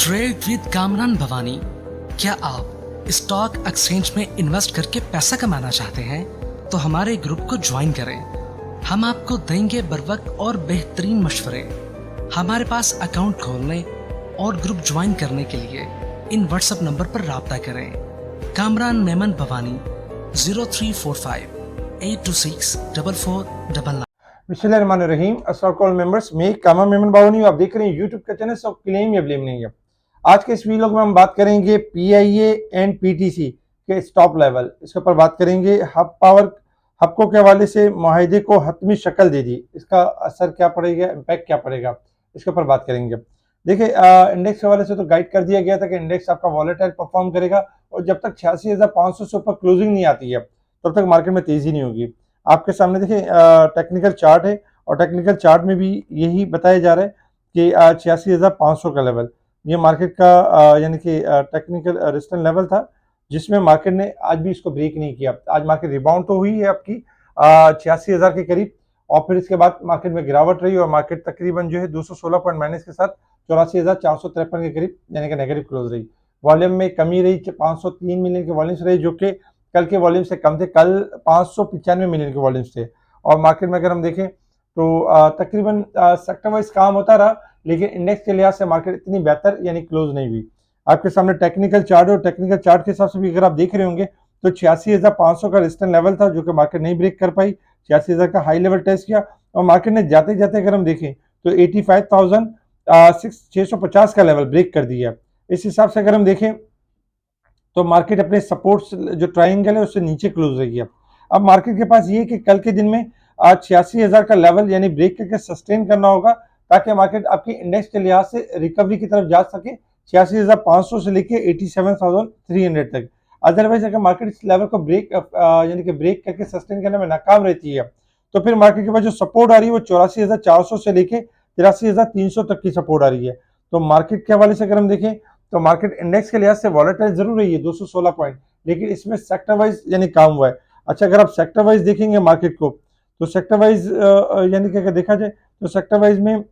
Trade with Kamran Bhavani. क्या आप stock exchange में इन्वेस्ट करके पैसा कमाना चाहते हैं तो हमारे ग्रुप को ज्वाइन करें। हम आपको देंगे बर वक्त और बेहतरीन मशवरे। हमारे पास अकाउंट खोलने और ग्रुप ज्वाइन करने के लिए इन व्हाट्सएप नंबर पर राब्ता करें। कामरान मेमन भवानी 0345-826-4499। बिस्मिल्लाहिर्रहमानिर्रहीम। अस्सलाम वालेकुम मेंबर्स, मैं कामरान मेमन भवानी, आप देख रहे हैं यूट्यूब का चैनल सब क्लेम या ब्लेम नहीं है। आज के इस वीडियो में हम बात करेंगे पीआईए एंड पीटीसी के स्टॉप लेवल, इसके ऊपर बात करेंगे। हपको के हवाले से माहिदे को हतमी शक्ल दे दी, इसका असर क्या पड़ेगा, इम्पैक्ट क्या पड़ेगा, इसके ऊपर बात करेंगे। देखिए, इंडेक्स के हवाले से तो गाइड कर दिया गया था कि इंडेक्स आपका वॉलेटाइल परफॉर्म करेगा और जब तक 86,500 से ऊपर क्लोजिंग नहीं आती है तब तक मार्केट में तेजी नहीं होगी। आपके सामने देखिए टेक्निकल चार्ट है और टेक्निकल चार्ट में भी यही बताया जा रहा है कि 86,500 का लेवल ये मार्केट का यानी कि टेक्निकल रेजिस्टेंस लेवल था, जिसमें मार्केट ने आज भी इसको ब्रेक नहीं किया। आज मार्केट रिबाउंड तो हुई है आपकी 86,000 के करीब और फिर इसके बाद मार्केट में गिरावट रही और मार्केट तकरीबन जो है 216 पॉइंट माइनस के साथ 84,453 के करीब यानी कि नेगेटिव क्लोज रही। वॉल्यूम में कमी रही, 503 मिलियन के वॉल्यूम्स रहे जो कि कल के वॉल्यूम से कम थे। कल 595 मिलियन के वॉल्यूम्स थे और मार्केट में अगर हम देखें तो तकरीबन सेक्टर वाइज काम होता रहा, लेकिन इंडेक्स के लिहाज से मार्केट इतनी बेहतर यानी क्लोज नहीं हुई। आपके सामने टेक्निकल चार्ट और टेक्निकल चार्ट के हिसाब से भी अगर आप देख रहे होंगे तो 86,500 का रेजिस्टेंस लेवल था जो कि मार्केट नहीं ब्रेक कर पाई। 86,000 का हाई लेवल टेस्ट किया और मार्केट ने जाते जाते अगर हम देखें तो 85,650 का लेवल ब्रेक कर दिया। इस हिसाब से अगर हम देखें तो मार्केट अपने सपोर्ट्स जो ट्रायंगल है उससे नीचे क्लोज रही है। अब मार्केट के पास ये कि कल के दिन में आज 86,000 का लेवल यानी ब्रेक करके सस्टेन करना होगा ताकि मार्केट आपकी इंडेक्स के लिहाज से रिकवरी की तरफ जा सके 86,500 से लेके 87,300 तक। अदरवाइज अगर मार्केट इस लेवल को ब्रेक यानी कि ब्रेक करके सस्टेन करने में नाकाम रहती है तो फिर मार्केट के पास जो सपोर्ट आ रही है वो 84,400 से लेके 83,300 तक की सपोर्ट आ रही है। तो मार्केट के हवाले से अगर हम देखें तो मार्केट इंडेक्स के लिहाज से वॉलेटाइल जरूर रही है 216 पॉइंट, लेकिन इसमें सेक्टर वाइज यानी काम हुआ है। अच्छा, अगर आप सेक्टर वाइज देखेंगे मार्केट को तो सेक्टर वाइज यानी कि अगर देखा जाए तो सेक्टर वाइज में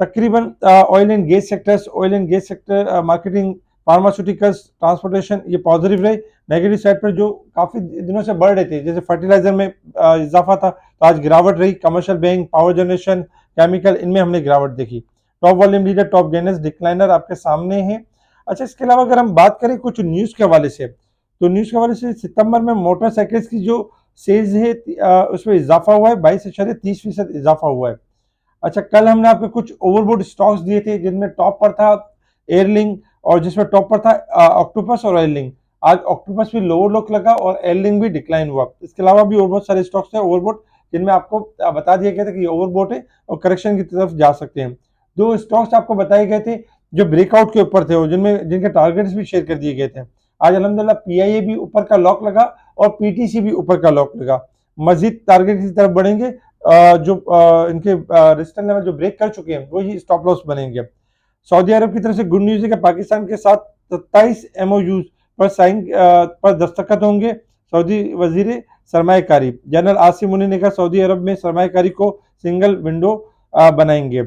तकरीबन oil and gas sector, marketing, pharmaceuticals, transportation ये पॉजिटिव रहे। नेगेटिव साइड पर जो काफी दिनों से बढ़ रहे थे जैसे फर्टिलाइजर में इजाफा था तो आज गिरावट रही। Commercial bank, power generation, chemical, इनमें हमने गिरावट देखी। Top volume leader, top gainers, decliner आपके सामने है। अच्छा, इसके अलावा अगर हम बात करें कुछ न्यूज के हवाले से तो न्यूज के हवाले से सितंबर में मोटरसाइकिल्स की जो सेल्स है उसमें इजाफा हुआ है, 22.30% इजाफा हुआ है। अच्छा, कल हमने आपको कुछ ओवरबोट स्टॉक्स दिए थे जिनमें टॉप पर था एयरलिंक और जिसमें टॉप पर था ऑक्टोपस और एयरलिंक। आज ऑक्टोपस भी लोअर लोक लगा और एयरलिंक भी डिक्लाइन हुआ। इसके अलावा भी और बहुत सारे स्टॉक्स थे ओवरबोट जिनमें आपको बता दिया गया था कि ये ओवरबोट है और करेक्शन की तरफ जा सकते हैं। दो स्टॉक्स आपको बताए गए थे जो ब्रेकआउट के ऊपर थे और जिनके टारगेट्स भी शेयर कर दिए गए थे। आज अल्हम्दुलिल्लाह पीआईए भी ऊपर का लॉक लगा और पीटीसी भी ऊपर का लॉक लगा। मजीद टारगेट की तरफ बढ़ेंगे। जो इनके रेजिस्टेंस लेवल जो ब्रेक कर चुके हैं वही स्टॉप लॉस बनेंगे। सऊदी अरब की तरफ से गुड न्यूज है कि पाकिस्तान के साथ 27 एमओयू पर साइन पर दस्तखत होंगे। सऊदी वजीर सरमायाकारी जनरल आसिम मुनी ने कहा सऊदी अरब में सरमायाकारी को सिंगल विंडो बनाएंगे।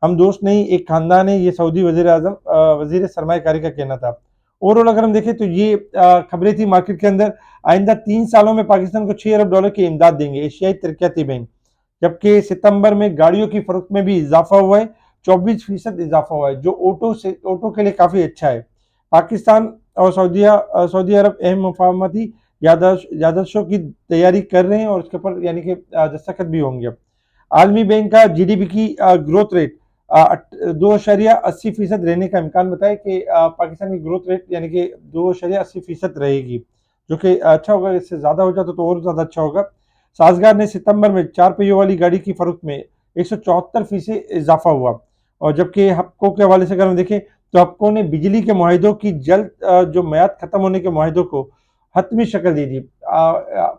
हम दोस्त नहीं एक खानदान है, ये सऊदी वजीर सरमायाकारी का कहना था। ओवरऑल अगर हम देखें तो ये खबरें थी मार्केट के अंदर। आइंदा 3 सालों में पाकिस्तान को $6 अरब की इमदाद देंगे एशियाई तरक्याती बैंक। जबकि सितंबर में गाड़ियों की फरोख्त में भी इजाफा हुआ है, 24% इजाफा हुआ है जो ऑटो के लिए काफी अच्छा है। पाकिस्तान और सऊदी अरब अहम मफाहमती याददाश्तों की तैयारी कर रहे हैं और उसके ऊपर यानी कि दस्तखत भी होंगे। आलमी बैंक का जीडीपी की ग्रोथ रेट 2.80% रहने का इम्कान बताया कि पाकिस्तान की ग्रोथ रेट यानी कि 2.80% रहेगी, जो कि अच्छा होगा। इससे ज्यादा हो जाता तो और ज्यादा अच्छा होगा। साजगार ने सितंबर में 4 पहियों वाली गाड़ी की फरोख्त में 174% इजाफा हुआ और जबकि हपको के हवाले से अगर हम देखें तो हपको ने बिजली के मुआहिदों की जल्द जो म्याद खत्म होने के मुआहिदों को हतमी शक्ल दे दी।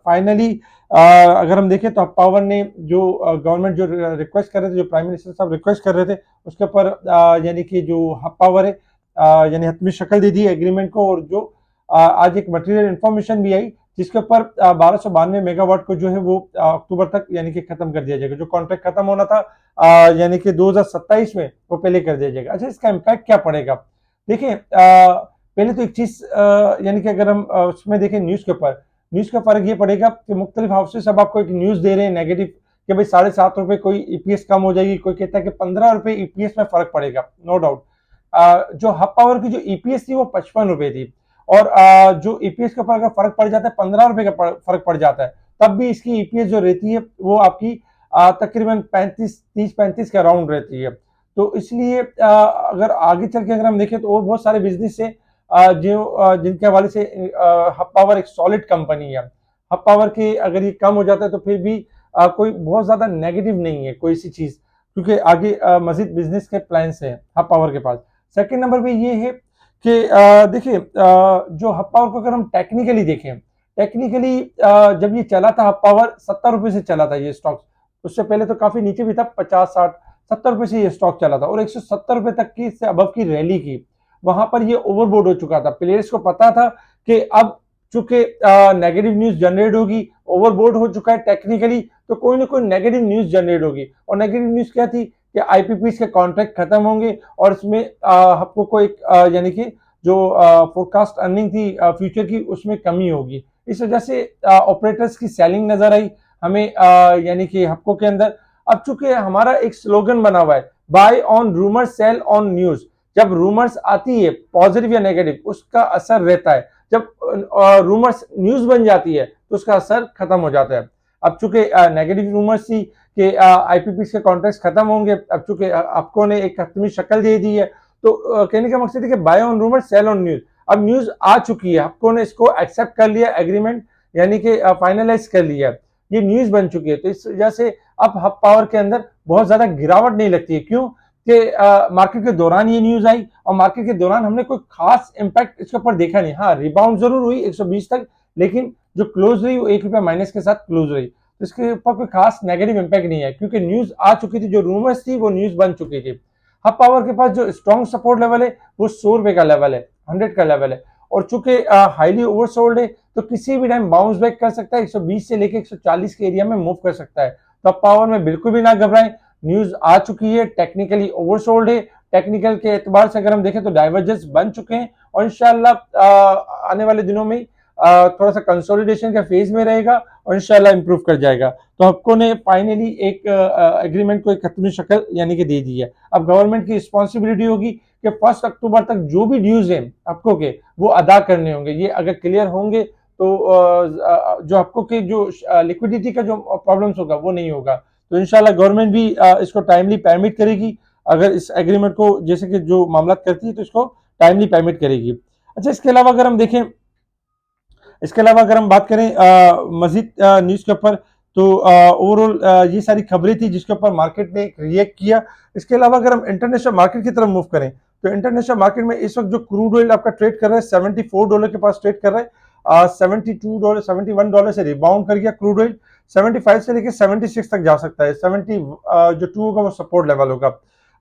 फाइनली अगर हम देखें तो पावर ने जो गवर्नमेंट जो रिक्वेस्ट कर रहे थे, जो प्राइम मिनिस्टर साहब रिक्वेस्ट कर रहे थे उसके ऊपर यानी कि जो हब पावर है यानी हतमी शक्ल दे दी एग्रीमेंट को। और जो आज एक मटेरियल इंफॉर्मेशन भी आई जिसके ऊपर 1292 मेगावाट को जो है वो अक्टूबर तक यानी कि खत्म कर दिया जाएगा। जो कॉन्ट्रैक्ट खत्म होना था यानी कि 2027 में वो पहले कर दिया जाएगा। अच्छा, इसका इम्पैक्ट क्या पड़ेगा? देखिए पहले तो एक चीज यानी कि अगर हम उसमें देखें न्यूज का फर्क ये पड़ेगा कि मुख्तलिफ हाउसेस अब आपको एक न्यूज दे रहे हैं नेगेटिव कि भाई ₹7.5 कोई ईपीएस कम हो जाएगी, कोई कहता है कि ₹15 ईपीएस में फर्क पड़ेगा, नो डाउट। जो हब पावर की जो ईपीएस थी वो ₹55 थी, और जो ईपीएस के ऊपर अगर फर्क पड़ जाता है ₹15 का फर्क पड़ जाता है, तब भी इसकी ईपीएस जो रहती है वो आपकी तकरीबन 30-35 के अराउंड रहती है। तो इसलिए अगर आगे चल के अगर हम देखें तो और बहुत सारे बिजनेस है जो जिनके हवाले से हब पावर एक सॉलिड कंपनी है। हब पावर के अगर ये कम हो जाता है तो फिर भी कोई बहुत ज्यादा नेगेटिव नहीं है कोई सी चीज, क्योंकि आगे मजीद बिजनेस के प्लान्स हैं हब पावर के पास। सेकंड नंबर पे ये है कि देखिए जो हब पावर को अगर हम टेक्निकली देखें, टेक्निकली जब ये चला था हब पावर ₹70 से चला था ये स्टॉक। उससे पहले तो काफी नीचे भी था, 50-60 ₹70 से ये स्टॉक चला था और ₹170 तक की इससे अबव की रैली की। वहां पर ये ओवरबोर्ड हो चुका था, प्लेयर्स को पता था कि अब चूंकि नेगेटिव न्यूज जनरेट होगी, ओवरबोर्ड हो चुका है टेक्निकली, तो कोई ना कोई नेगेटिव न्यूज जनरेट होगी। और नेगेटिव न्यूज क्या थी कि आईपीपीस के कॉन्ट्रैक्ट खत्म होंगे और इसमें आपको कोई यानी कि जो फोरकास्ट अर्निंग थी फ्यूचर की उसमें कमी होगी। इस वजह से ऑपरेटर्स की सेलिंग नजर आई हमें यानी कि हफ्कों के अंदर। अब चूंकि हमारा एक स्लोगन बना हुआ है, buy on rumour sell on news. जब रूमर्स आती है पॉजिटिव या नेगेटिव उसका असर रहता है, जब रूमर्स न्यूज बन जाती है तो उसका असर खत्म हो जाता है। अब चूंकि नेगेटिव रूमर्स थी कि आईपीपी के कॉन्ट्रैक्ट खत्म होंगे, अब चूंकि आपको ने एक हतमी शक्ल दे दी है, तो कहने का मकसद है कि buy on rumour sell on news. अब न्यूज आ चुकी है, आपको ने इसको एक्सेप्ट कर लिया, एग्रीमेंट यानी कि फाइनलाइज कर लिया, ये न्यूज बन चुकी है। तो इस वजह से अब हब पावर के अंदर बहुत ज्यादा गिरावट नहीं लगती है। क्यों कि मार्केट के दौरान ये न्यूज आई और मार्केट के दौरान हमने कोई खास इंपैक्ट इसके ऊपर देखा नहीं। हाँ, रिबाउंड जरूर हुई 120 तक, लेकिन जो क्लोज रही वो ₹1 माइनस के साथ क्लोज रही, तो इसके ऊपर कोई खास नेगेटिव इंपैक्ट नहीं है क्योंकि न्यूज आ चुकी थी, जो रूमर्स थी वो न्यूज बन चुकी थी। हब पावर के पास जो स्ट्रॉन्ग सपोर्ट लेवल है वो ₹100 का लेवल है, 100 का लेवल है, और चूंकि हाईली ओवरसोल्ड है तो किसी भी टाइम बाउंस बैक कर सकता है, 120 से लेकर 140 के एरिया में मूव कर सकता है। तो अब पावर में बिल्कुल भी ना घबराएं, न्यूज आ चुकी है, टेक्निकली ओवरसोल्ड है, टेक्निकल के एतबार से अगर हम देखें तो डाइवर्जेंस बन चुके हैं और इंशाल्लाह आने वाले दिनों में थोड़ा सा कंसोलिडेशन का फेज में रहेगा और इंशाल्लाह इंप्रूव कर जाएगा। तो आपको ने फाइनली एक एग्रीमेंट को एक खत्मी शक्ल यानी कि दे दी है। अब गवर्नमेंट की रिस्पॉन्सिबिलिटी होगी कि 1 अक्टूबर तक जो भी ड्यूज हैं आपको के वो अदा करने होंगे। ये अगर क्लियर होंगे तो जो आपको के जो लिक्विडिटी का जो प्रॉब्लम्स होगा वो नहीं होगा। तो इंशाल्लाह गवर्नमेंट भी इसको टाइमली परमिट करेगी, अगर इस एग्रीमेंट को जैसे कि जो मामला करती है तो इसको टाइमली परमिट करेगी। अच्छा, इसके अलावा अगर हम देखें, इसके अलावा अगर हम बात करें मजीद न्यूज के ऊपर, तो ओवरऑल ये सारी खबरें थी जिसके ऊपर मार्केट ने रिएक्ट किया। इसके अलावा अगर हम इंटरनेशनल मार्केट की तरफ मूव करें तो इंटरनेशनल मार्केट में इस वक्त जो क्रूड ऑयल आपका ट्रेड कर रहा है $74 के पास ट्रेड कर रहा है। $72 $71 से रिबाउंड कर गया क्रूड ऑयल, 75 से लेकर 76 तक जा सकता है। 70 जो 2 होगा वो सपोर्ट लेवल होगा।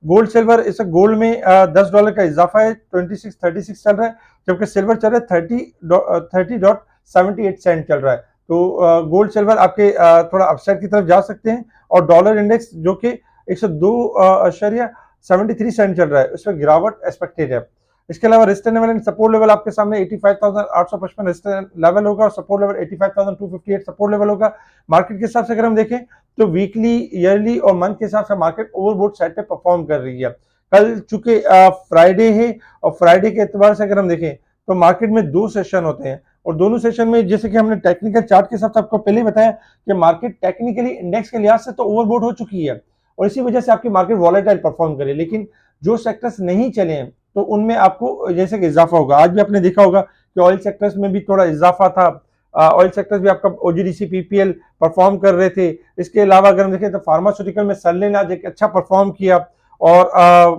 गोल्ड सिल्वर, इस गोल्ड में $10 का इजाफा है, 2636 चल रहा है, जबकि सिल्वर चल रहा है 30.78 चल रहा है। तो गोल्ड सिल्वर आपके थोड़ा अपसाइड की तरफ जा सकते हैं। और डॉलर इंडेक्स जो कि 102.73 चल रहा है, उसमें गिरावट एक्सपेक्टेड है। इसके अलावा resistance level and support level आपके सामने 85,855 रेजिस्टेंस लेवल होगा और सपोर्ट लेवल 85,258 सपोर्ट लेवल होगा। मार्केट के हिसाब से अगर हम देखें तो वीकली, ईयरली और मंथ के हिसाब से मार्केट ओवरबोट साइड पे परफॉर्म कर रही है। कल चूंकि फ्राइडे है और फ्राइडे के एतबार से अगर हम देखें तो मार्केट में 2 सेशन होते हैं और दोनों सेशन में जैसे कि हमने टेक्निकल चार्ट के हिसाब से आपको पहले बताया कि मार्केट टेक्निकली इंडेक्स के लिहाज से तो ओवरबोट हो चुकी है और इसी वजह से आपकी मार्केट वॉलेटाइल परफॉर्म करे। लेकिन जो सेक्टर्स नहीं चले हैं तो उनमें आपको जैसे कि इजाफा होगा। आज भी आपने देखा होगा कि ऑयल सेक्टर्स में भी थोड़ा इजाफा था, ऑयल सेक्टर्स भी आपका ओजीडीसी पीपीएल परफॉर्म कर रहे थे। इसके अलावा अगर हम देखें तो फार्मास्यूटिकल में सरले ने आज एक अच्छा परफॉर्म किया और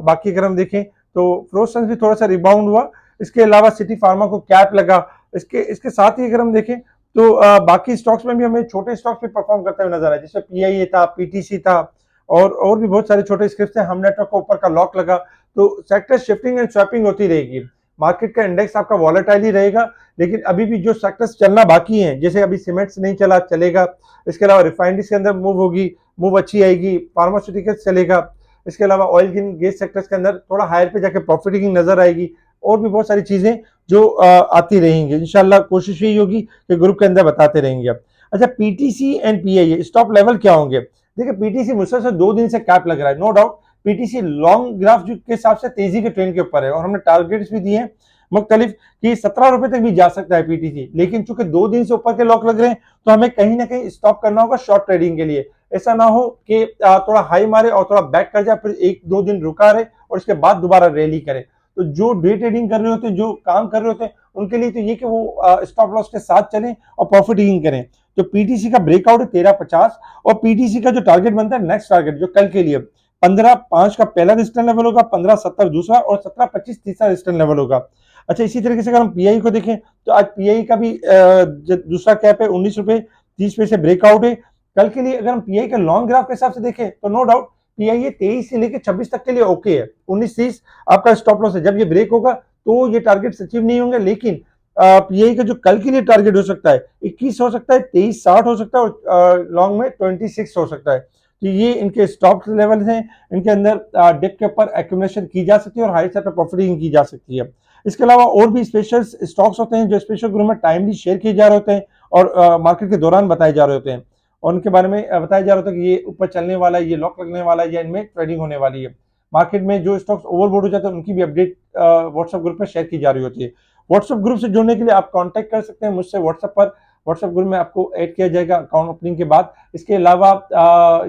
बाकी अगर हम देखें तो फ्रोसेंस भी थोड़ा सा रिबाउंड हुआ। इसके अलावा सिटी फार्मा को कैप लगा। इसके साथ ही अगर हम देखें तो बाकी स्टॉक्स में भी हमें छोटे स्टॉक्स भी परफॉर्म करते हुए नजर आए, जैसे पीआईए था, पीटीसी था और भी बहुत सारे छोटे स्क्रिप्ट थे। हम नेटवर्क को ऊपर का लॉक लगा। तो सेक्टर शिफ्टिंग एंड स्वैपिंग होती रहेगी। मार्केट का इंडेक्स आपका वॉलेटाइल ही रहेगा, लेकिन अभी भी जो सेक्टर्स चलना बाकी हैं, जैसे अभी सीमेंट्स नहीं चला, चलेगा। इसके अलावा रिफाइनरीज के अंदर मूव होगी, मूव अच्छी आएगी। फार्मास्यूटिकल्स चलेगा। इसके अलावा ऑयल एंड गैस सेक्टर्स के अंदर थोड़ा हायर पे जाके प्रॉफिटिंग नजर आएगी। और भी बहुत सारी चीजें जो आती रहेंगी। इंशाल्लाह कोशिश यही होगी कि ग्रुप के अंदर बताते रहेंगे आप। अच्छा, PTC and PIA stop level क्या होंगे? देखिए, पीटीसी मुसलसल 2 दिन से कैप लग रहा है, no doubt. PTC long graph के हिसाब से तेजी के ट्रेंड के ऊपर है और हमने टारगेट्स भी दिए हैं मुख्तलिफ कि 17 रुपए तक भी जा सकता है पीटीसी, लेकिन चूंकि 2 दिन से ऊपर के लॉक लग रहे हैं तो हमें कहीं ना कहीं स्टॉप करना होगा शॉर्ट ट्रेडिंग के लिए। ऐसा ना हो कि थोड़ा हाई मारे और थोड़ा बैक कर जाए, फिर 1-2 दिन रुका रहे और उसके बाद दोबारा रैली करे। तो जो डे ट्रेडिंग कर रहे होते हैं, जो काम कर रहे होते हैं, उनके लिए तो ये कि वो स्टॉप लॉस के साथ चलें और प्रॉफिटिंग करें। तो पीटीसी का ब्रेकआउट है 1350 और पीटीसी का जो टारगेट बनता है, नेक्स्ट टारगेट जो कल के लिए 15.5 का पहला रेजिस्टेंस लेवल होगा, 15.70 दूसरा और 17.25 तीसरा रेजिस्टेंस लेवल होगा। अच्छा, इसी तरीके से अगर हम पीआई को देखें तो आज पीआई का भी दूसरा कैप है 19 रुपए 30 पैसे ब्रेकआउट है कल के लिए। अगर हम पीआई के लॉन्ग ग्राफ के हिसाब से देखें तो नो डाउट पीआई 23 से लेकर 26 तक के लिए ओके है। 19-30 आपका स्टॉप लॉस है। जब ये ब्रेक होगा तो ये टारगेट अचीव नहीं होंगे, लेकिन पीआई का जो कल के लिए टारगेट हो सकता है 21 हो सकता है, 2360 हो सकता है और लॉन्ग में 26 हो सकता है। तो ये इनके स्टॉप लेवल हैं, इनके अंदर डिप के ऊपर एक्यूमुलेशन की जा सकती है और हाई साइड पर प्रॉफिटिंग की जा सकती है। इसके अलावा और भी स्पेशल स्टॉक्स होते हैं जो स्पेशल ग्रुप में टाइमली शेयर किए जा रहे होते हैं और मार्केट के दौरान बताए जा रहे होते हैं और उनके बारे में बताया जा रहा होता है कि ये ऊपर चलने वाला है, ये लॉक लगने वाला है या इनमें ट्रेडिंग होने वाली है। मार्केट में जो स्टॉक्स ओवरबोट हो जाते हैं उनकी भी अपडेट व्हाट्सएप ग्रुप में शेयर की जा रही होती है। व्हाट्सएप ग्रुप से जुड़ने के लिए आप कांटेक्ट कर सकते हैं मुझसे व्हाट्सएप पर। व्हाट्सएप ग्रुप में आपको ऐड किया जाएगा अकाउंट ओपनिंग के बाद। इसके अलावा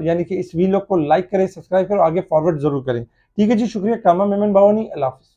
यानी कि इस वीडियो को लाइक करें, सब्सक्राइब करें और आगे फॉरवर्ड जरूर करें। ठीक है जी, शुक्रिया। कामा मेमन बावानी, अल्लाह हाफिज।